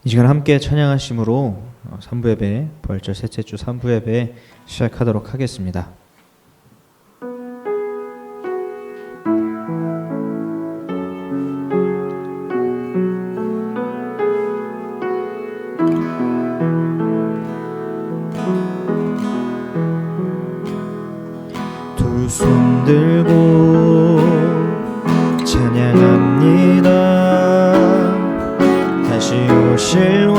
이 시간 함께 찬양하심으로 3부 예배, 부활절 셋째 주 3부 예배 시작하도록 하겠습니다. 두 손 들고 찬양합니다. 다시 오실 왕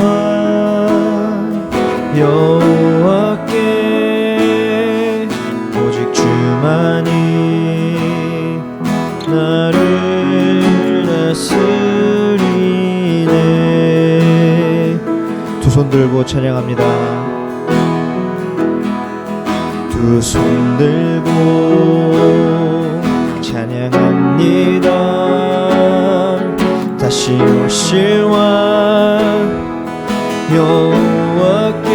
여호와께 오직 주만이 나를 다스리네. 두 손 들고 찬양합니다. 두 손 들고 찬양합니다. 다시 오실 왕 여호와께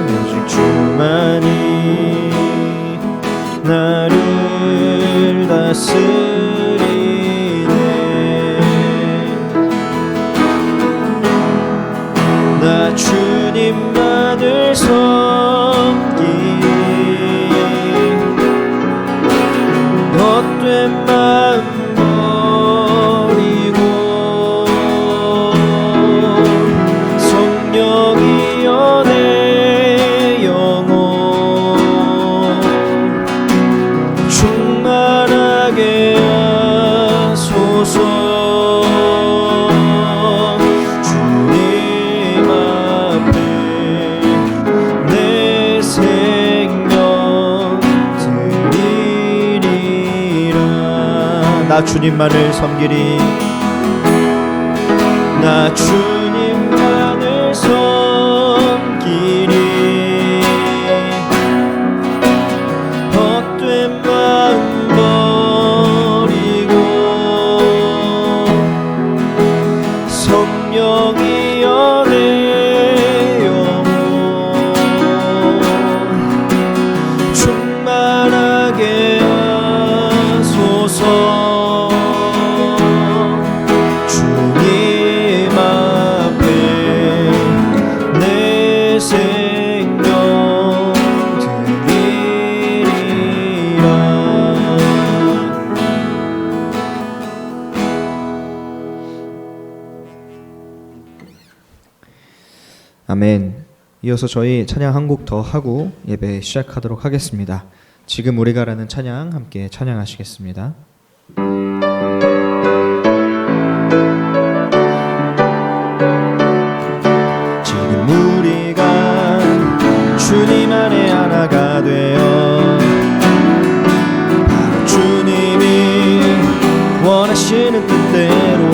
오직 주만이 나를 다스리네. 나 주님만을 헛된 마음 버리고 성령이여 내 영혼 충만하게 하소서. 주님 앞에 내 생명 나 주님만을 섬기리. 나 주님만을 섬기리. 헛된 마음 버리고 성령이여 내 영혼 충만하게 하소서. 아멘. 이어서 저희 찬양 한 곡 더 하고 예배 시작하도록 하겠습니다. 지금 우리가라는 찬양 함께 찬양하시겠습니다. 지금 우리가 주님 안에 하나가 되어 바로 주님이 원하시는 뜻대로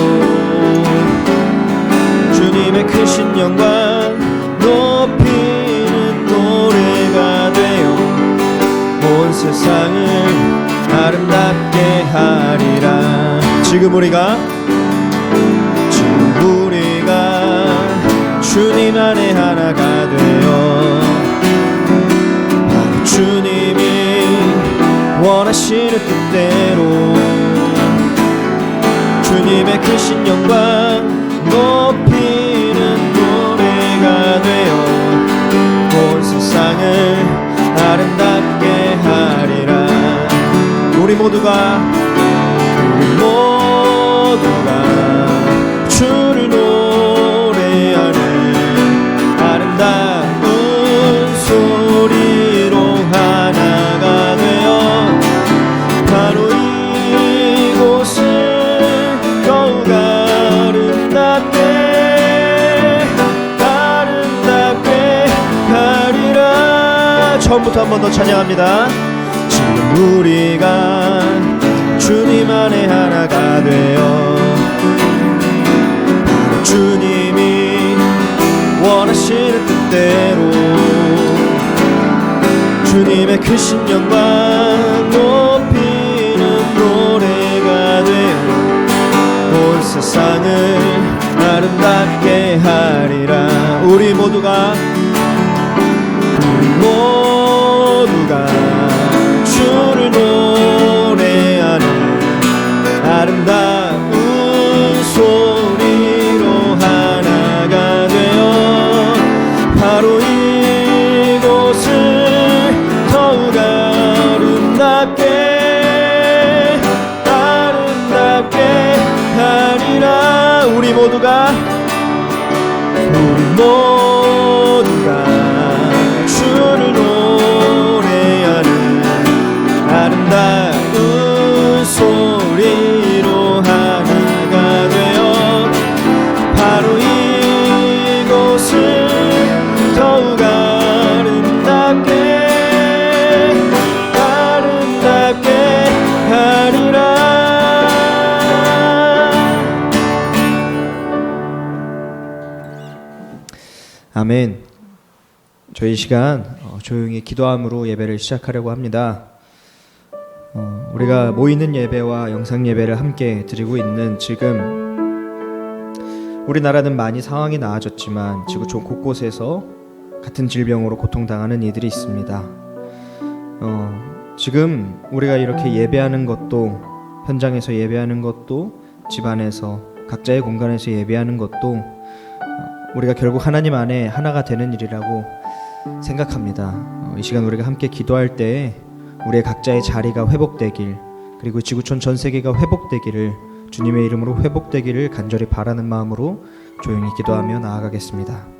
주님의 크신 영광 높이는 노래가 되어 온 세상을 아름답게 하리라. 지금 우리가 주님 안에 하나가 되어 바로 주님이 원하시는 뜻대로 주님의 크신 영광 높이는 노래가 되어 온 세상을 아름답게 하리라. 우리 모두가 주를 노래하는 아름다운 소리로 하나가 되어 바로 이곳을 더욱 아름답게 하리라. 처음부터 한 번 더 찬양합니다. 지금 우리가 주님 안에 하나가 되어 바로 주님이 원하시는 뜻대로 주님의 크신 영광 높이는 노래가 되어 온 세상을 아름답게 하리라. 우리 모두가 주를 노래하는 아름다운 소리로 하리라. 우리 모두가 주를 노래하는 아름다운 소리로 하나가 되어 바로 이곳을 더욱 아름답게 하리라. 아멘. 저희 시간 조용히 기도함으로 예배를 시작하려고 합니다. 우리가 모이는 예배와 영상 예배를 함께 드리고 있는 지금 우리나라는 많이 상황이 나아졌지만 지구촌 곳곳에서 같은 질병으로 고통당하는 이들이 있습니다. 지금 우리가 이렇게 예배하는 것도, 현장에서 예배하는 것도, 집안에서 각자의 공간에서 예배하는 것도 우리가 결국 하나님 안에 하나가 되는 일이라고 생각합니다. 이 시간 우리가 함께 기도할 때 우리의 각자의 자리가 회복되길, 그리고 지구촌 전 세계가 회복되기를, 주님의 이름으로 회복되기를 간절히 바라는 마음으로 조용히 기도하며 나아가겠습니다.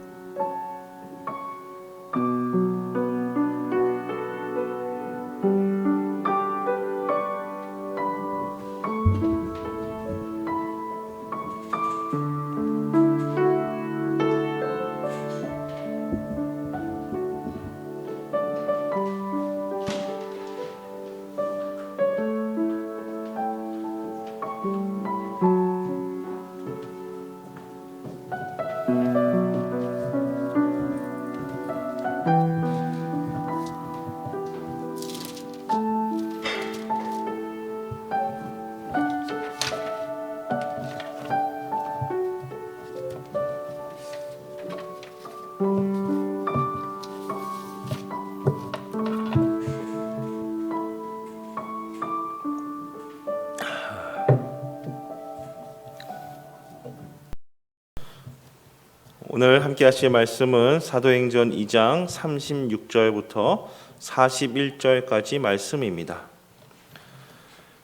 오늘 함께 하실 말씀은 사도행전 2장 36절부터 41절까지 말씀입니다.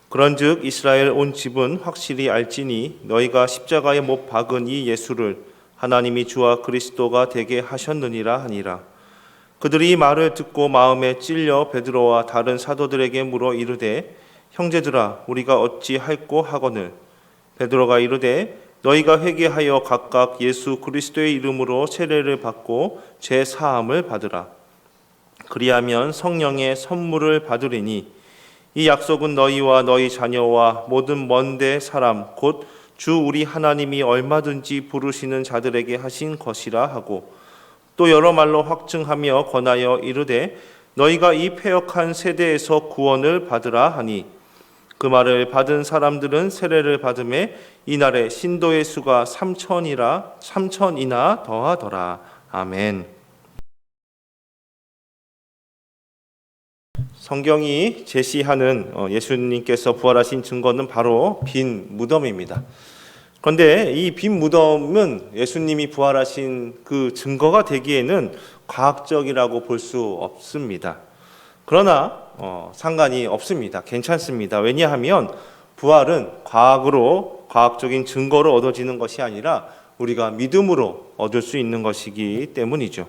그런즉 이스라엘 온 집은 확실히 알지니 너희가 십자가에 못 박은 이 예수를 하나님이 주와 그리스도가 되게 하셨느니라 하니라. 그들이 이 말을 듣고 마음에 찔려 베드로와 다른 사도들에게 물어 이르되 형제들아 우리가 어찌 할꼬 하거늘. 베드로가 이르되 너희가 회개하여 각각 예수 그리스도의 이름으로 세례를 받고 죄 사함을 받으라. 그리하면 성령의 선물을 받으리니 이 약속은 너희와 너희 자녀와 모든 먼데 사람 곧 주 우리 하나님이 얼마든지 부르시는 자들에게 하신 것이라 하고 또 여러 말로 확증하며 권하여 이르되 너희가 이 패역한 세대에서 구원을 받으라 하니 그 말을 받은 사람들은 세례를 받음에 이날에 신도의 수가 3,000이나 더하더라. 아멘. 성경이 제시하는 예수님께서 부활하신 증거는 바로 빈 무덤입니다. 그런데 이 빈 무덤은 예수님이 부활하신 그 증거가 되기에는 과학적이라고 볼 수 없습니다. 그러나 상관이 없습니다. 괜찮습니다. 왜냐하면 부활은 과학적인 증거로 얻어지는 것이 아니라 우리가 믿음으로 얻을 수 있는 것이기 때문이죠.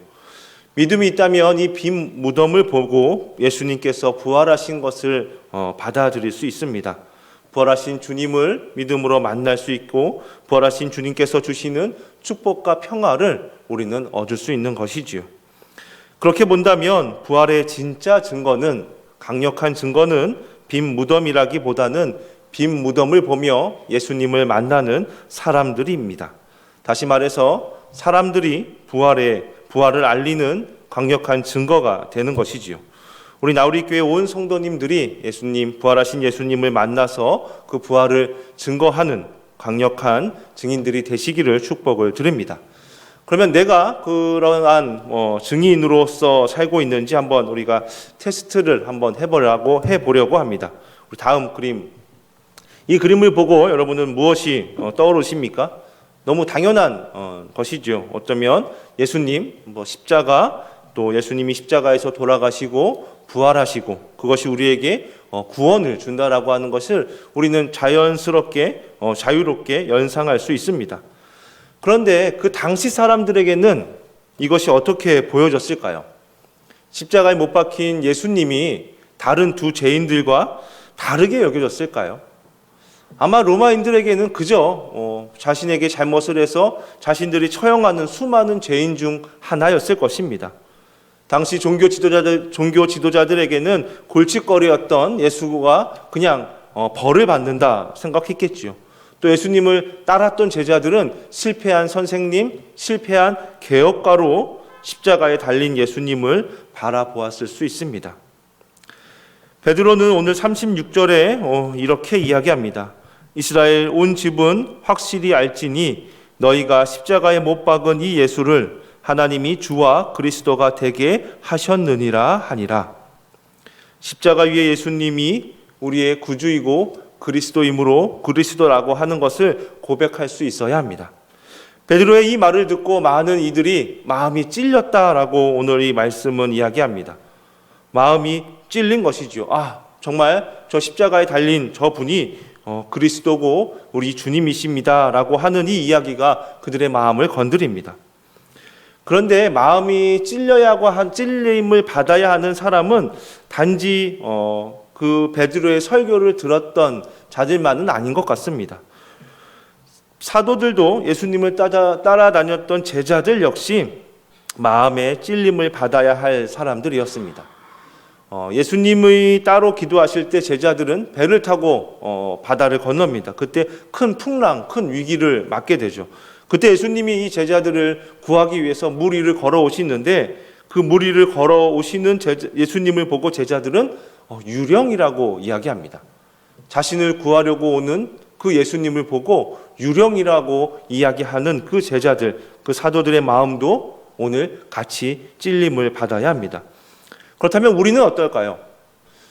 믿음이 있다면 이 빈 무덤을 보고 예수님께서 부활하신 것을 받아들일 수 있습니다. 부활하신 주님을 믿음으로 만날 수 있고 부활하신 주님께서 주시는 축복과 평화를 우리는 얻을 수 있는 것이지요. 그렇게 본다면 부활의 진짜 증거는, 강력한 증거는 빈 무덤이라기보다는 빈 무덤을 보며 예수님을 만나는 사람들입니다. 다시 말해서 사람들이 부활을 알리는 강력한 증거가 되는 것이지요. 우리 나우리교회 온 성도님들이 부활하신 예수님을 만나서 그 부활을 증거하는 강력한 증인들이 되시기를 축복을 드립니다. 그러면 내가 그러한 증인으로서 살고 있는지 한번 우리가 테스트를 한번 해보려고 합니다. 우리 다음 그림, 이 그림을 보고 여러분은 무엇이 떠오르십니까? 너무 당연한 것이죠. 어쩌면 예수님, 십자가, 또 예수님이 십자가에서 돌아가시고 부활하시고 그것이 우리에게 구원을 준다라고 하는 것을 우리는 자연스럽게 자유롭게 연상할 수 있습니다. 그런데 그 당시 사람들에게는 이것이 어떻게 보여졌을까요? 십자가에 못 박힌 예수님이 다른 두 죄인들과 다르게 여겨졌을까요? 아마 로마인들에게는 그저 자신에게 잘못을 해서 자신들이 처형하는 수많은 죄인 중 하나였을 것입니다. 당시 종교 지도자들에게는 골칫거리였던 예수가 그냥 벌을 받는다 생각했겠지요. 또 예수님을 따랐던 제자들은 실패한 선생님, 실패한 개혁가로 십자가에 달린 예수님을 바라보았을 수 있습니다. 베드로는 오늘 36절에 이렇게 이야기합니다. 이스라엘 온 집은 확실히 알지니 너희가 십자가에 못 박은 이 예수를 하나님이 주와 그리스도가 되게 하셨느니라 하니라. 십자가 위에 예수님이 우리의 구주이고 그리스도이므로 그리스도라고 하는 것을 고백할 수 있어야 합니다. 베드로의 이 말을 듣고 많은 이들이 마음이 찔렸다라고 오늘 이 말씀은 이야기합니다. 마음이 찔린 것이지요. 정말 저 십자가에 달린 저 분이 그리스도고 우리 주님이십니다라고 하는 이 이야기가 그들의 마음을 건드립니다. 그런데 마음이 찔림을 받아야 하는 사람은 단지 그 베드로의 설교를 들었던 자들만은 아닌 것 같습니다. 사도들도 예수님을 따라다녔던 제자들 역시 마음의 찔림을 받아야 할 사람들이었습니다. 예수님의 따로 기도하실 때 제자들은 배를 타고 바다를 건넙니다. 그때 큰 풍랑, 큰 위기를 맞게 되죠. 그때 예수님이 이 제자들을 구하기 위해서 물 위를 걸어오시는데 그 물 위를 걸어오시는 예수님을 보고 제자들은 유령이라고 이야기합니다. 자신을 구하려고 오는 그 예수님을 보고 유령이라고 이야기하는 그 제자들, 그 사도들의 마음도 오늘 같이 찔림을 받아야 합니다. 그렇다면 우리는 어떨까요?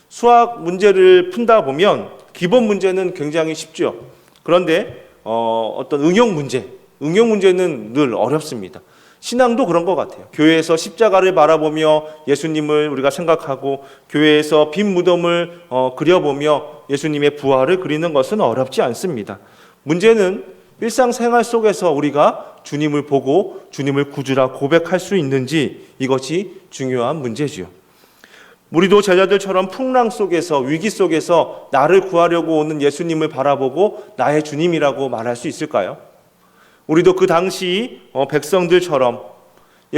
수학 문제를 푼다 보면 기본 문제는 굉장히 쉽죠. 그런데 어떤 응용 문제는 늘 어렵습니다. 신앙도 그런 것 같아요. 교회에서 십자가를 바라보며 예수님을 우리가 생각하고 교회에서 빈 무덤을 그려보며 예수님의 부활을 그리는 것은 어렵지 않습니다. 문제는 일상생활 속에서 우리가 주님을 보고 주님을 구주라 고백할 수 있는지, 이것이 중요한 문제지요. 우리도 제자들처럼 풍랑 속에서, 위기 속에서 나를 구하려고 오는 예수님을 바라보고 나의 주님이라고 말할 수 있을까요? 우리도 그 당시 백성들처럼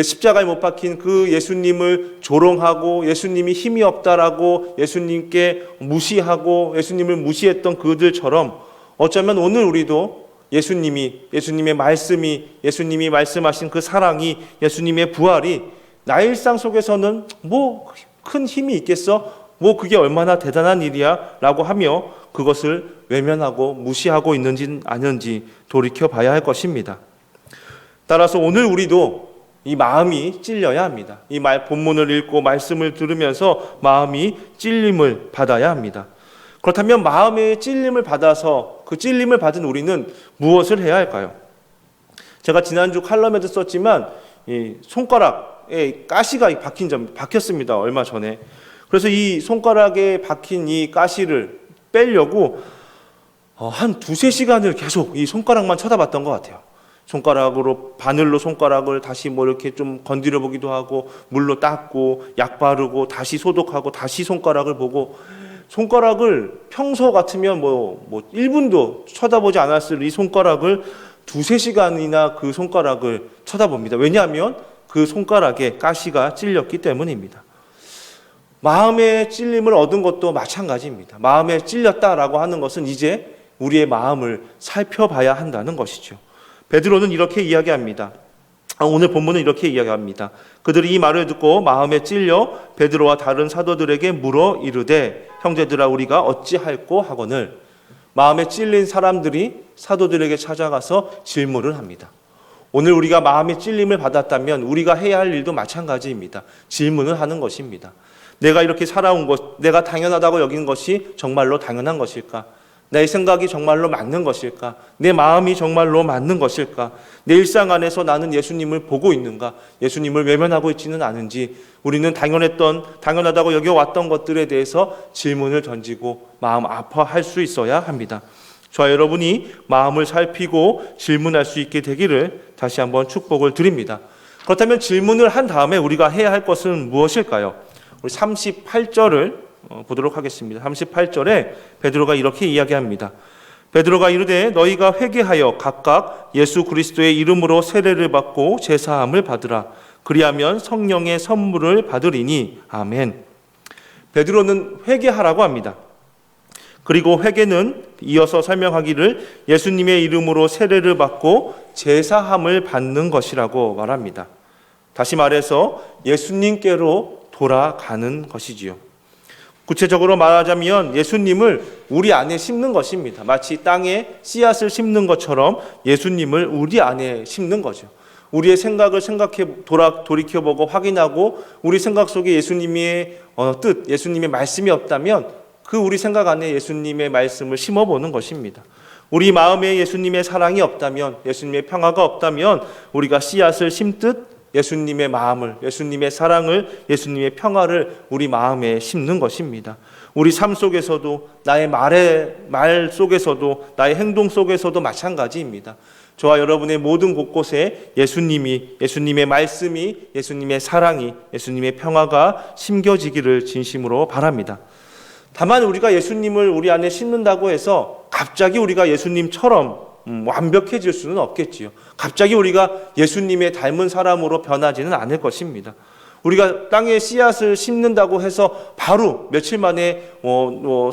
십자가에 못 박힌 그 예수님을 조롱하고 예수님이 힘이 없다라고 예수님께 무시하고 예수님을 무시했던 그들처럼 어쩌면 오늘 우리도 예수님의 말씀이, 예수님이 말씀하신 그 사랑이, 예수님의 부활이 나의 일상 속에서는 뭐 큰 힘이 있겠어? 뭐 그게 얼마나 대단한 일이야? 라고 하며 그것을 외면하고 무시하고 있는지 아닌지 돌이켜 봐야 할 것입니다. 따라서 오늘 우리도 이 마음이 찔려야 합니다. 이 본문을 읽고 말씀을 들으면서 마음이 찔림을 받아야 합니다. 그렇다면 마음의 찔림을 받아서 그 찔림을 받은 우리는 무엇을 해야 할까요? 제가 지난주 칼럼에도 썼지만 이 손가락에 가시가 박혔습니다. 얼마 전에. 그래서 이 손가락에 박힌 이 가시를 빼려고 한 2-3시간을 계속 이 손가락만 쳐다봤던 것 같아요. 바늘로 손가락을 다시 이렇게 좀 건드려 보기도 하고, 물로 닦고, 약 바르고, 다시 소독하고, 다시 손가락을 보고, 손가락을 평소 같으면 1분도 쳐다보지 않았을 이 손가락을 2-3시간이나 그 손가락을 쳐다봅니다. 왜냐하면 그 손가락에 가시가 찔렸기 때문입니다. 마음의 찔림을 얻은 것도 마찬가지입니다. 마음에 찔렸다라고 하는 것은 이제 우리의 마음을 살펴봐야 한다는 것이죠. 베드로는 이렇게 이야기합니다. 오늘 본문은 이렇게 이야기합니다. 그들이 이 말을 듣고 마음에 찔려 베드로와 다른 사도들에게 물어 이르되 형제들아 우리가 어찌할꼬 하거늘. 마음에 찔린 사람들이 사도들에게 찾아가서 질문을 합니다. 오늘 우리가 마음의 찔림을 받았다면 우리가 해야 할 일도 마찬가지입니다. 질문을 하는 것입니다. 내가 이렇게 살아온 것, 내가 당연하다고 여긴 것이 정말로 당연한 것일까? 내 생각이 정말로 맞는 것일까? 내 마음이 정말로 맞는 것일까? 내 일상 안에서 나는 예수님을 보고 있는가? 예수님을 외면하고 있지는 않은지 우리는 당연하다고 여겨왔던 것들에 대해서 질문을 던지고 마음 아파할 수 있어야 합니다. 저와 여러분이 마음을 살피고 질문할 수 있게 되기를 다시 한번 축복을 드립니다. 그렇다면 질문을 한 다음에 우리가 해야 할 것은 무엇일까요? 우리 38절을 보도록 하겠습니다. 38절에 베드로가 이렇게 이야기합니다. 베드로가 이르되 너희가 회개하여 각각 예수 그리스도의 이름으로 세례를 받고 제사함을 받으라. 그리하면 성령의 선물을 받으리니. 아멘. 베드로는 회개하라고 합니다. 그리고 회개는 이어서 설명하기를 예수님의 이름으로 세례를 받고 제사함을 받는 것이라고 말합니다. 다시 말해서 예수님께로 돌아가는 것이지요. 구체적으로 말하자면 예수님을 우리 안에 심는 것입니다. 마치 땅에 씨앗을 심는 것처럼 예수님을 우리 안에 심는 거죠. 우리의 생각을 돌이켜보고 확인하고 우리 생각 속에 예수님의 뜻, 예수님의 말씀이 없다면 그 우리 생각 안에 예수님의 말씀을 심어보는 것입니다. 우리 마음에 예수님의 사랑이 없다면, 예수님의 평화가 없다면 우리가 씨앗을 심듯 예수님의 마음을, 예수님의 사랑을, 예수님의 평화를 우리 마음에 심는 것입니다. 우리 삶 속에서도, 나의 말 속에서도, 나의 행동 속에서도 마찬가지입니다. 저와 여러분의 모든 곳곳에 예수님의 말씀이, 예수님의 사랑이, 예수님의 평화가 심겨지기를 진심으로 바랍니다. 다만 우리가 예수님을 우리 안에 심는다고 해서 갑자기 우리가 예수님처럼 완벽해질 수는 없겠지요. 갑자기 우리가 예수님의 닮은 사람으로 변하지는 않을 것입니다. 우리가 땅에 씨앗을 심는다고 해서 바로 며칠 만에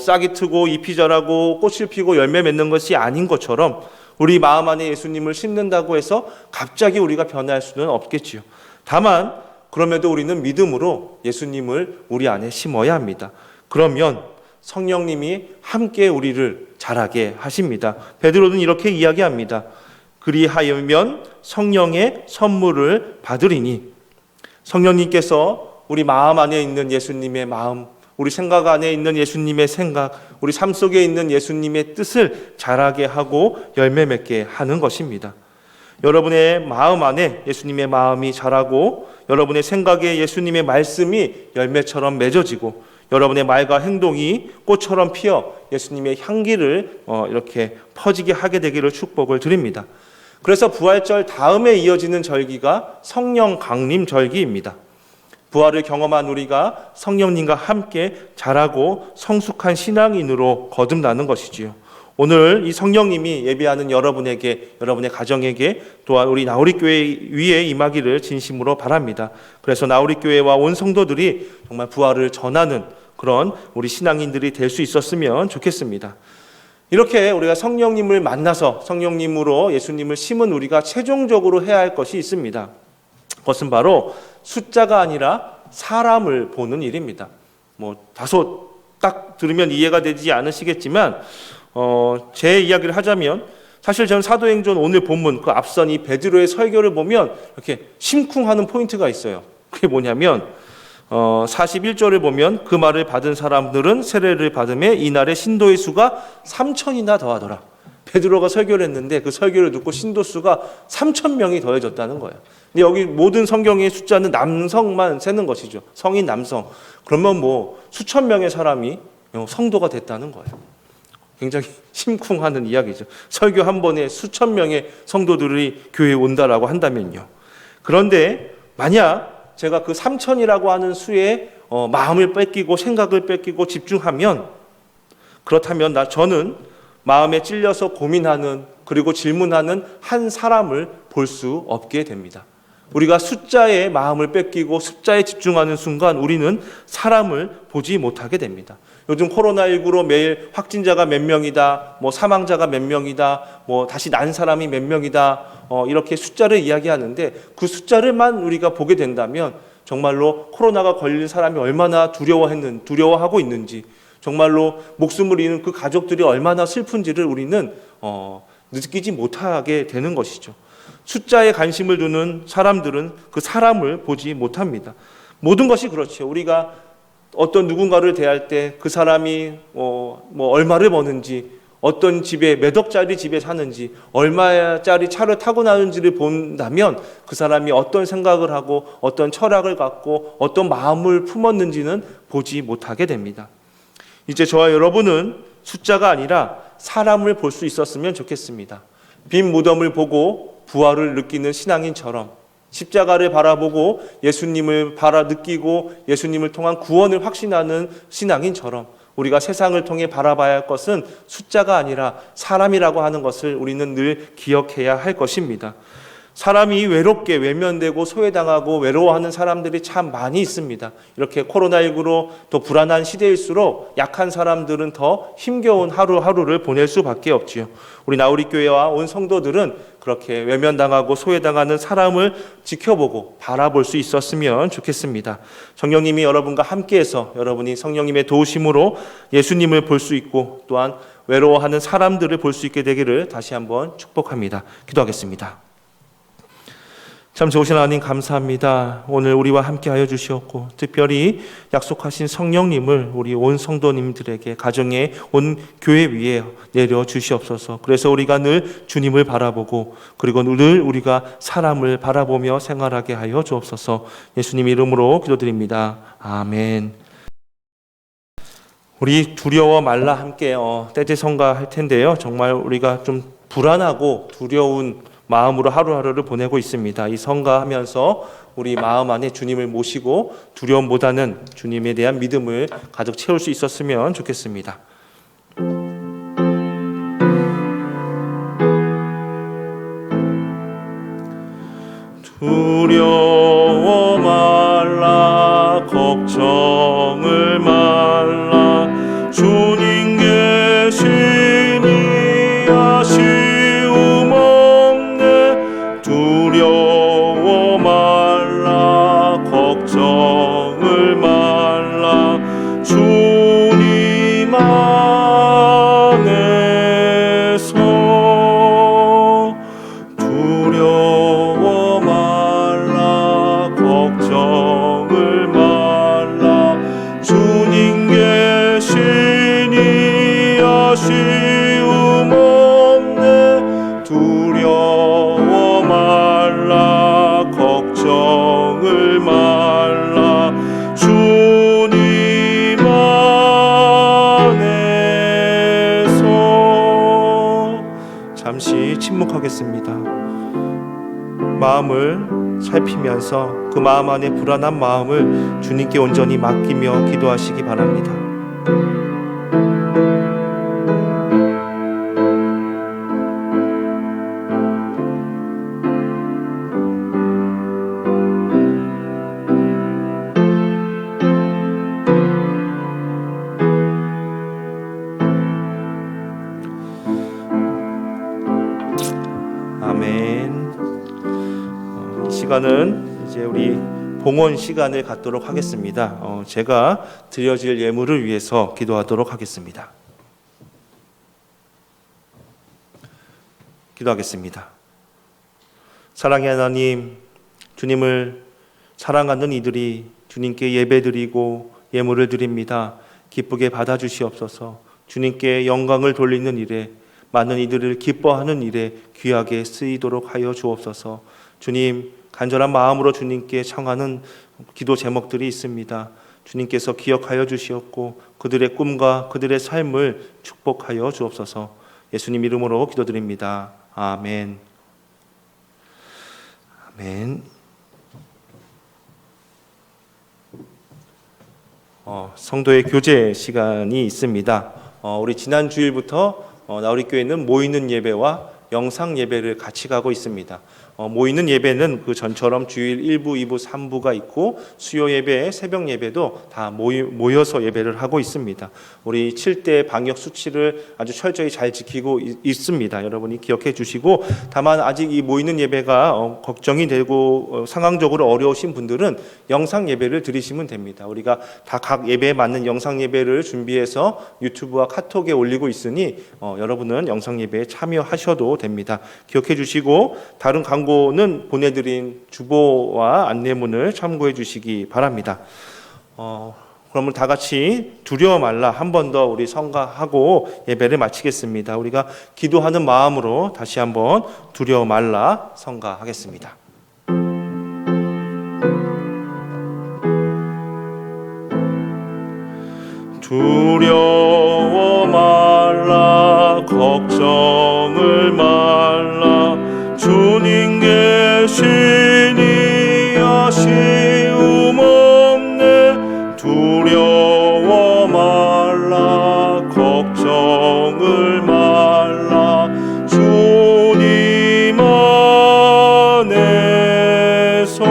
싹이 트고 잎이 자라고 꽃을 피고 열매 맺는 것이 아닌 것처럼 우리 마음 안에 예수님을 심는다고 해서 갑자기 우리가 변할 수는 없겠지요. 다만 그럼에도 우리는 믿음으로 예수님을 우리 안에 심어야 합니다. 그러면 성령님이 함께 우리를 자라게 하십니다. 베드로는 이렇게 이야기합니다. 그리하면 성령의 선물을 받으리니. 성령님께서 우리 마음 안에 있는 예수님의 마음, 우리 생각 안에 있는 예수님의 생각, 우리 삶 속에 있는 예수님의 뜻을 자라게 하고 열매 맺게 하는 것입니다. 여러분의 마음 안에 예수님의 마음이 자라고 여러분의 생각에 예수님의 말씀이 열매처럼 맺어지고 여러분의 말과 행동이 꽃처럼 피어 예수님의 향기를 이렇게 퍼지게 하게 되기를 축복을 드립니다. 그래서 부활절 다음에 이어지는 절기가 성령 강림 절기입니다. 부활을 경험한 우리가 성령님과 함께 자라고 성숙한 신앙인으로 거듭나는 것이지요. 오늘 이 성령님이 예배하는 여러분에게, 여러분의 가정에게 또한 우리 나우리교회 위에 임하기를 진심으로 바랍니다. 그래서 나우리교회와 온 성도들이 정말 부활을 전하는 그런 우리 신앙인들이 될 수 있었으면 좋겠습니다. 이렇게 우리가 성령님을 만나서 성령님으로 예수님을 심은 우리가 최종적으로 해야 할 것이 있습니다. 그것은 바로 숫자가 아니라 사람을 보는 일입니다. 다소 딱 들으면 이해가 되지 않으시겠지만 제 이야기를 하자면 사실 저는 사도행전 오늘 본문 그 앞선 이 베드로의 설교를 보면 이렇게 심쿵하는 포인트가 있어요. 그게 뭐냐면 41절을 보면 그 말을 받은 사람들은 세례를 받음에 이날의 신도의 수가 3,000이나 더하더라. 베드로가 설교를 했는데 그 설교를 듣고 신도 수가 3,000명이 더해졌다는 거예요. 근데 여기 모든 성경의 숫자는 남성만 세는 것이죠. 성인 남성. 그러면 수천 명의 사람이 성도가 됐다는 거예요. 굉장히 심쿵하는 이야기죠. 설교 한 번에 수천 명의 성도들이 교회에 온다라고 한다면요. 그런데 만약 제가 그 3,000이라고 하는 수에 마음을 뺏기고 생각을 뺏기고 집중하면 그렇다면 저는 마음에 찔려서 고민하는 그리고 질문하는 한 사람을 볼 수 없게 됩니다. 우리가 숫자에 마음을 뺏기고 숫자에 집중하는 순간 우리는 사람을 보지 못하게 됩니다. 요즘 코로나19로 매일 확진자가 몇 명이다, 사망자가 몇 명이다, 다시 난 사람이 몇 명이다, 이렇게 숫자를 이야기하는데 그 숫자를만 우리가 보게 된다면 정말로 코로나가 걸린 사람이 얼마나 두려워하고 있는지, 정말로 목숨을 잃은 그 가족들이 얼마나 슬픈지를 우리는 느끼지 못하게 되는 것이죠. 숫자에 관심을 두는 사람들은 그 사람을 보지 못합니다. 모든 것이 그렇죠. 우리가 어떤 누군가를 대할 때 그 사람이 얼마를 버는지, 어떤 집에 몇 억짜리 집에 사는지, 얼마짜리 차를 타고 나는지를 본다면 그 사람이 어떤 생각을 하고 어떤 철학을 갖고 어떤 마음을 품었는지는 보지 못하게 됩니다. 이제 저와 여러분은 숫자가 아니라 사람을 볼 수 있었으면 좋겠습니다. 빈 무덤을 보고 부활을 느끼는 신앙인처럼, 십자가를 바라보고 예수님을 느끼고 예수님을 통한 구원을 확신하는 신앙인처럼 우리가 세상을 통해 바라봐야 할 것은 숫자가 아니라 사람이라고 하는 것을 우리는 늘 기억해야 할 것입니다. 사람이 외롭게 외면되고 소외당하고 외로워하는 사람들이 참 많이 있습니다. 이렇게 코로나19로 또 불안한 시대일수록 약한 사람들은 더 힘겨운 하루하루를 보낼 수밖에 없지요. 우리 나우리교회와 온 성도들은 그렇게 외면당하고 소외당하는 사람을 지켜보고 바라볼 수 있었으면 좋겠습니다. 성령님이 여러분과 함께해서 여러분이 성령님의 도우심으로 예수님을 볼 수 있고 또한 외로워하는 사람들을 볼 수 있게 되기를 다시 한번 축복합니다. 기도하겠습니다. 참 좋으신 하나님 감사합니다. 오늘 우리와 함께하여 주시었고 특별히 약속하신 성령님을 우리 온 성도님들에게 가정에 온 교회 위에 내려 주시옵소서. 그래서 우리가 늘 주님을 바라보고 그리고 늘 우리가 사람을 바라보며 생활하게 하여 주옵소서. 예수님 이름으로 기도드립니다. 아멘. 우리 두려워 말라 함께 떼제성가 할 텐데요. 정말 우리가 좀 불안하고 두려운 마음으로 하루하루를 보내고 있습니다. 이 성가하면서 우리 마음 안에 주님을 모시고 두려움보다는 주님에 대한 믿음을 가득 채울 수 있었으면 좋겠습니다. 두려워 말라 걱정을 말라 주님 계시니 아쉬움 두려워 말라 걱정을 말라 주님 안에서 두려워 말라 걱정을 말라 주님 계시니 아쉬움 없네 두려워 말라 걱정을 말라 주님 안에서. 잠시 침묵하겠습니다. 마음을 살피면서 그 마음 안에 불안한 마음을 주님께 온전히 맡기며 기도하시기 바랍니다. 아멘. 이 시간은 이제 우리 봉헌 시간을 갖도록 하겠습니다. 제가 드려질 예물을 위해서 기도하도록 하겠습니다. 기도하겠습니다. 사랑의 하나님, 주님을 사랑하는 이들이 주님께 예배드리고 예물을 드립니다. 기쁘게 받아주시옵소서. 주님께 영광을 돌리는 일에 많은 이들을 기뻐하는 일에 귀하게 쓰이도록 하여 주옵소서. 주님, 간절한 마음으로 주님께 청하는 기도 제목들이 있습니다. 주님께서 기억하여 주시옵고 그들의 꿈과 그들의 삶을 축복하여 주옵소서. 예수님 이름으로 기도드립니다. 아멘. 아멘. 성도의 교제 시간이 있습니다. 우리 지난 주일부터 나우리교회는 모이는 예배와 영상 예배를 같이 가고 있습니다. 모이는 예배는 그 전처럼 주일 1부, 2부, 3부가 있고 수요 예배, 새벽 예배도 다 모여서 예배를 하고 있습니다. 우리 7대 방역 수치를 아주 철저히 잘 지키고 있습니다. 여러분이 기억해 주시고, 다만 아직 이 모이는 예배가 걱정이 되고 상황적으로 어려우신 분들은 영상 예배를 드리시면 됩니다. 우리가 다 각 예배에 맞는 영상 예배를 준비해서 유튜브와 카톡에 올리고 있으니 여러분은 영상 예배에 참여하셔도 됩니다. 기억해 주시고 다른 광고는 보내드린 주보와 안내문을 참고해 주시기 바랍니다. 그러면 다 같이 두려워 말라 한 번 더 우리 성가하고 예배를 마치겠습니다. 우리가 기도하는 마음으로 다시 한번 두려워 말라 성가하겠습니다. 두려워 말라 걱정을 말라 주님 계시니 아쉬움 없네 두려워 말라 걱정을 말라 주님 안에서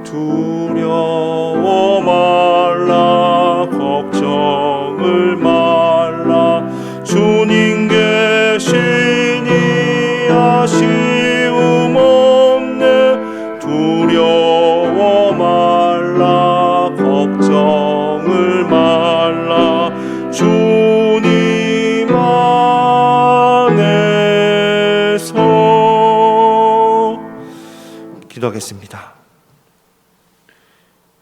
두려워 말라 걱정을 말라 주님 계시니 아쉬움 없네 두려워 말라 걱정을 말라 주님 안에서. 기도하겠습니다.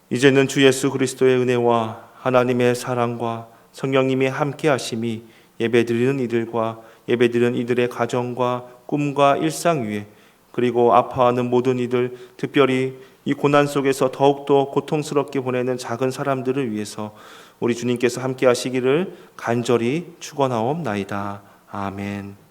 이제는 주 예수 그리스도의 은혜와 하나님의 사랑과 성령님의 함께 하심이 예배드리는 이들과 예배드리는 이들의 가정과 꿈과 일상 위에 그리고 아파하는 모든 이들 특별히 이 고난 속에서 더욱더 고통스럽게 보내는 작은 사람들을 위해서 우리 주님께서 함께 하시기를 간절히 축원하옵나이다. 아멘.